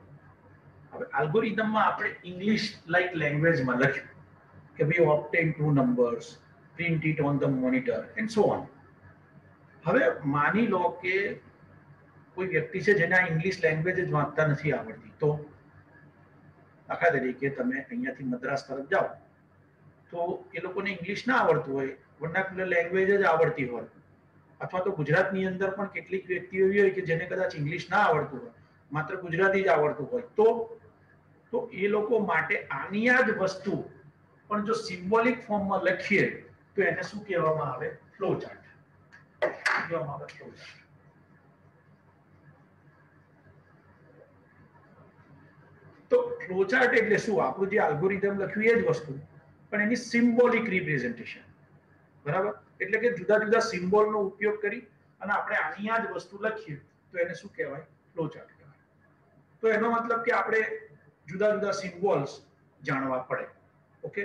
હવે આલ્ગોરિધમમાં આપણે ઇંગ્લિશ લાઇક લેંગ્વેજમાં લખ્યું કે ભાઈ obtain two numbers, print it on the monitor and so on. હવે માની લો કે કોઈ વ્યક્તિ છે જેને આ ઇંગ્લિશ લેંગ્વેજ જ વાંચતા નથી આવડતી, તો દાખલા તરીકે તમે અહીંયાથી મદ્રાસ તરફ જાઓ તો એ લોકોને ઇંગ્લિશ ના આવડતું હોય, વર્નાક્યુલર લેંગ્વેજ જ આવડતી હોય, અથવા તો ગુજરાતની અંદર પણ કેટલીક વ્યક્તિઓ એવી હોય કે જેને કદાચ ઇંગ્લિશ ના આવડતું હોય, માત્ર ગુજરાતી જ આવડતું હોય, તો એ લોકો માટે આની આ જ વસ્તુ પણ જો સિમ્બોલિક ફોર્મમાં લખીએ તો એને શું કહેવામાં આવે? ફ્લો ચાર્ટ કહેવામાં આવે. Flow chart. તો ફ્લો ચાર્ટ એટલે શું? આપણું જે આલ્ગોરિધમ લખ્યું એ જ વસ્તુ, પણ એની સિમ્બોલિક રિપ્રેઝન્ટેશન. બરાબર? એટલે કે જુદા જુદા સિમ્બોલનો ઉપયોગ કરી અને આપણે આની આ જ વસ્તુ લખીએ તો એને શું કહેવાય? ફ્લો ચાર્ટ કહેવાય. તો એનો મતલબ કે આપણે જુદા જુદા સિમ્બોલ્સ જાણવા પડે. ઓકે,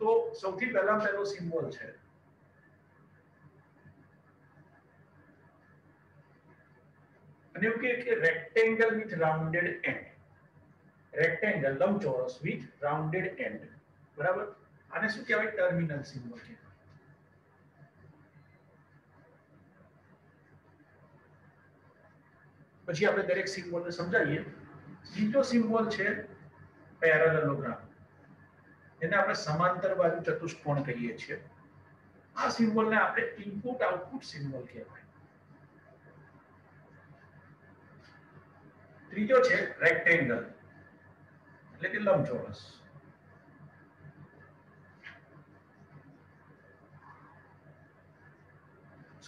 તો સૌથી પહેલો સિમ્બોલ છે અને એવું કે rectangle with rounded and. Rectangle, લંબચોરસ વિથ રાઉન્ડેડ એન્ડ. બરાબર? આને શું કહેવાય? ટર્મિનલ સિમ્બોલ કહેવાય. પછી આપણે દરેક સિમ્બોલને સમજાવીએ. બીજો સિમ્બોલ છે પેરેલેલોગ્રામ, એને આપણે સમાંતર બાજુ ચતુષ્કોણ કહીએ છીએ. આ સિમ્બોલને આપણે ઇનપુટ આઉટપુટ સિમ્બોલ કહેવાય. ત્રીજો છે રેક્ટેંગલ, એટલે કે લંબચોરસ.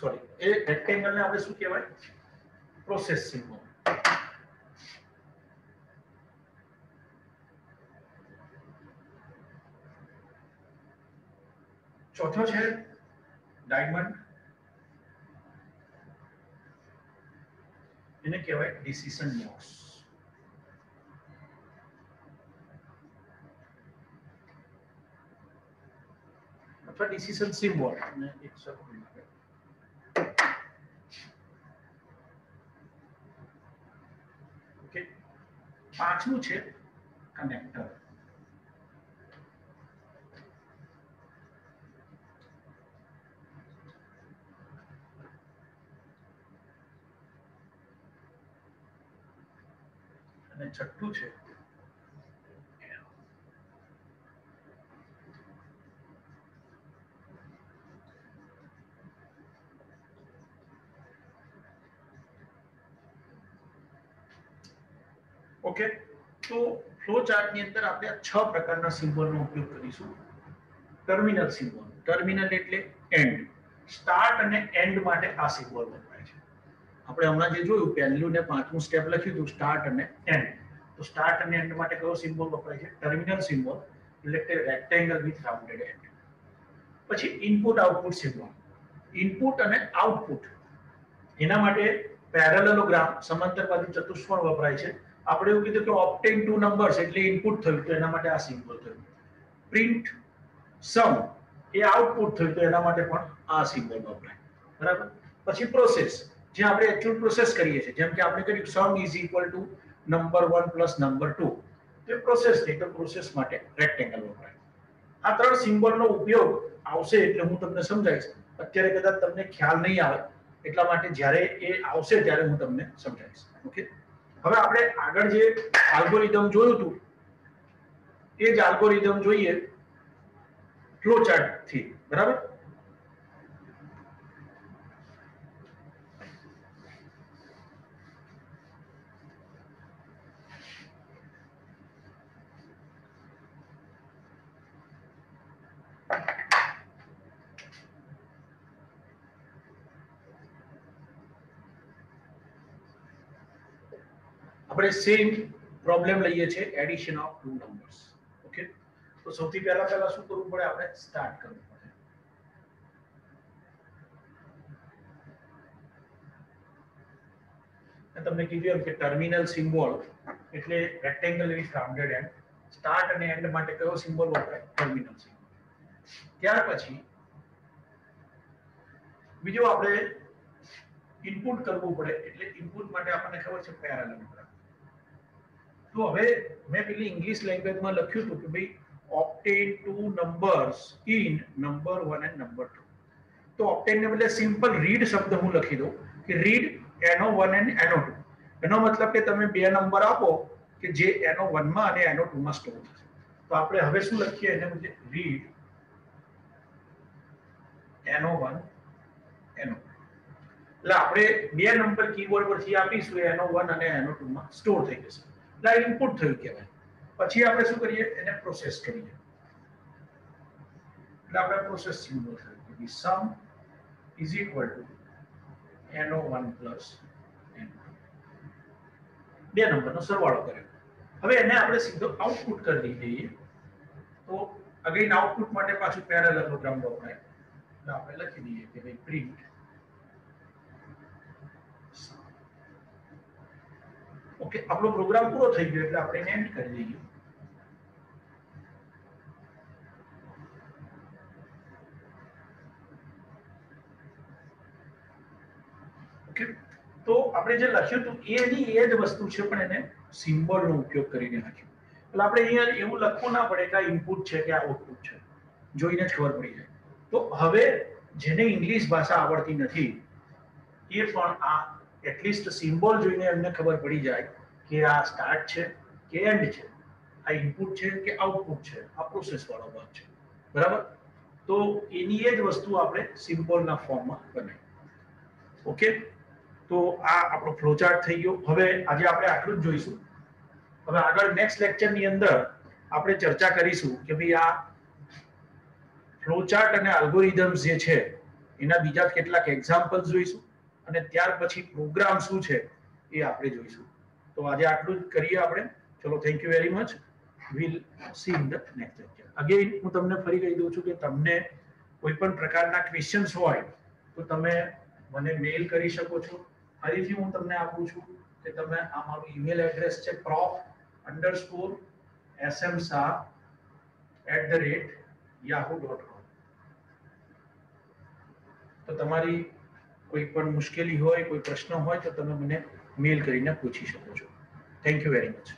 સોરી, એ રેક્ટેંગલને આપણે શું કહેવાય? Process symbol. ચોથો છે ડાયમંડ, એને કહેવાય ડિસિઝન બોક્સ. અથવા ડિસિઝન સિમ્બોલ. અને એક સેકન્ડ. ઓકે, પાંચમું છે કનેક્ટર. અને છઠ્ઠું છે ઓકે. તો ફ્લો ચાર્ટની અંદર આપણે આ 6 પ્રકારના સિમ્બોલનો ઉપયોગ કરીશું. Terminal symbol. ટર્મિનલ એટલે એન્ડ. સ્ટાર્ટ અને એન્ડ માટે આ સિમ્બોલ વપરાય છે. આપણે હમણાં જે જોયું પહેલું ને પાંચમું સ્ટેપ લખ્યું હતું, સ્ટાર્ટ અને એન્ડ. તો સ્ટાર્ટ અને એન્ડ માટે કયો સિમ્બોલ વપરાય છે? ટર્મિનલ સિમ્બોલ, એટલે કે રેક્ટેંગલ વિથ રાઉન્ડેડ એન્ડ. પછી ઇનપુટ આઉટપુટ સિમ્બોલ. ઇનપુટ અને આઉટપુટ એના માટે પેરેલેલોગ્રામ, સમાંતર બાજુ ચતુષ્કોણ વપરાય છે. આપણે એવું કીધું કે obtain two numbers એટલે ઇનપુટ થયું તો એના માટે આ સિમ્બોલ થયું. પ્રિન્ટ સમ એ આઉટપુટ થયું તો એના માટે પણ આ સિમ્બોલ વપરાય. બરાબર? પછી પ્રોસેસ, જે આપણે એકચ્યુઅલ પ્રોસેસ કરીએ છીએ, જેમ કે આપણે કર્યું sum is equal to number 1 plus number 2, તો પ્રોસેસ થઈ તો પ્રોસેસ માટે રેક્ટેંગલ વપરાય. આ ત્રણ સિમ્બોલનો ઉપયોગ આવશે એટલે હું તમને સમજાવીશ. અત્યારે કદાચ તમને ખ્યાલ નહીં આવે, એટલા માટે જ્યારે એ આવશે ત્યારે હું તમને સમજાવીશ. ઓકે, હવે આપણે આગળ જે આલ્ગોરિધમ જોયું હતું એ જ આલ્ગોરિધમ જોઈએ ફ્લો ચાર્ટ થી. બરાબર, આપણે સેમ પ્રોબ્લેમ લઈએ છીએ, addition of two numbers. Okay, તો સૌથી પહેલા શું કરવું પડે? આપણે સ્ટાર્ટ કરવું પડે. તમને કીધું એમ કે ટર્મિનલ સિમ્બોલ એટલે rectangle with rounded and. Start અને એન્ડ માટે કયો સિમ્બોલ વપરાય? Terminal symbol. ત્યાર પછી બીજું આપણે ઇનપુટ કરવું પડે, એટલે ઇનપુટ માટે આપણને ખબર છે પેરેલલોગ્રામ. તો હવે મેં પેલી ઇંગ્લિશ લેંગ્વેજમાં લખ્યું હતું કે ભાઈ obtain two numbers in number 1 and number 2. તો obtain ને બદલે સિમ્પલ રીડ શબ્દ હું લખી દઉં કે રીડ NO1 and NO2. એનો મતલબ કે તમે બે નંબર આપો કે જે NO1 માં અને NO2 માં સ્ટોર થશે. તો આપણે હવે શું લખીએ? એને બદલે રીડ NO1 NO2. એટલે આપણે બે નંબર કીબોર્ડ પરથી આપીશું, NO1 અને NO2 માં સ્ટોર થઈ જશે. એટલે ઇનપુટ થયું કહેવાય. પછી આપણે શું કરીએ? એને પ્રોસેસ કરીએ. એટલે આપણે પ્રોસેસ સિમ્બોલ થયું કે sum is equal to NO1 plus NO2. બે નંબરનો સરવાળો કર્યો. હવે એને આપણે સીધો આઉટપુટ કરી દઈએ. તો અગેન આઉટપુટ માટે પાછું પેરેલલોગ્રામ વપરાય. એટલે આપણે લખી દઈએ કે ભાઈ પ્રિન્ટ. ઓકે, આપણો પ્રોગ્રામ પૂરો થઈ ગયો એટલે આપણે એને એન્ડ કરી દઈએ. ઓકે, તો આપણે જે લખ્યું હતું એની એ જ વસ્તુ છે, પણ એને સિમ્બોલનો ઉપયોગ કરીને લખ્યું. એટલે આપણે અહીંયા એવું લખવું ના પડે કે આ ઇનપુટ છે કે આ આઉટપુટ છે, જોઈને જ ખબર પડી જાય. તો હવે જેને ઇંગ્લિશ ભાષા આવડતી નથી એ પણ આ એટલીસ્ટ સિમ્બોલ જોઈને એમને ખબર પડી જાય કે આ સ્ટાર્ટ છે કે એન્ડ છે, આ ઇનપુટ છે કે આઉટપુટ છે, આ પ્રોસેસ વાળો ભાગ છે. બરાબર, તો એની એ જ વસ્તુ આપણે સિમ્બોલના ફોર્મમાં બનાવી. ઓકે, તો આ આપણો ફ્લોચાર્ટ થઈ ગયો. હવે આજે આપણે આટલું જ જોઈશું. હવે આગળ નેક્સ્ટ લેક્ચરની અંદર આપણે ચર્ચા કરીશું કે ભાઈ આ ફ્લોચાર્ટ અને અલ્ગોરિધમ્સ જે છે એના બીજા કેટલાક એક્ઝામ્પલ્સ જોઈશું, અને ત્યાર પછી પ્રોગ્રામ શું છે એ આપણે જોઈશું. તો આજે આટલું જ કરીએ આપણે. ચલો, thank you very much. Will see in the next lecture. Again હું તમને ફરી કહી દઉં છું કે તમને કોઈ પણ પ્રકારના ક્વેશ્ચન્સ હોય તો તમે મને મેલ કરી શકો છો. ફરીથી હું તમને આપું છું કે તમે આ મારું ઈમેલ એડ્રેસ છે prof_smsa@yahoo.com. તો તમારી કોઈ પણ મુશ્કેલી હોય, કોઈ પ્રશ્ન હોય તો તમે મને મેલ કરીને પૂછી શકો છો. Thank you very much.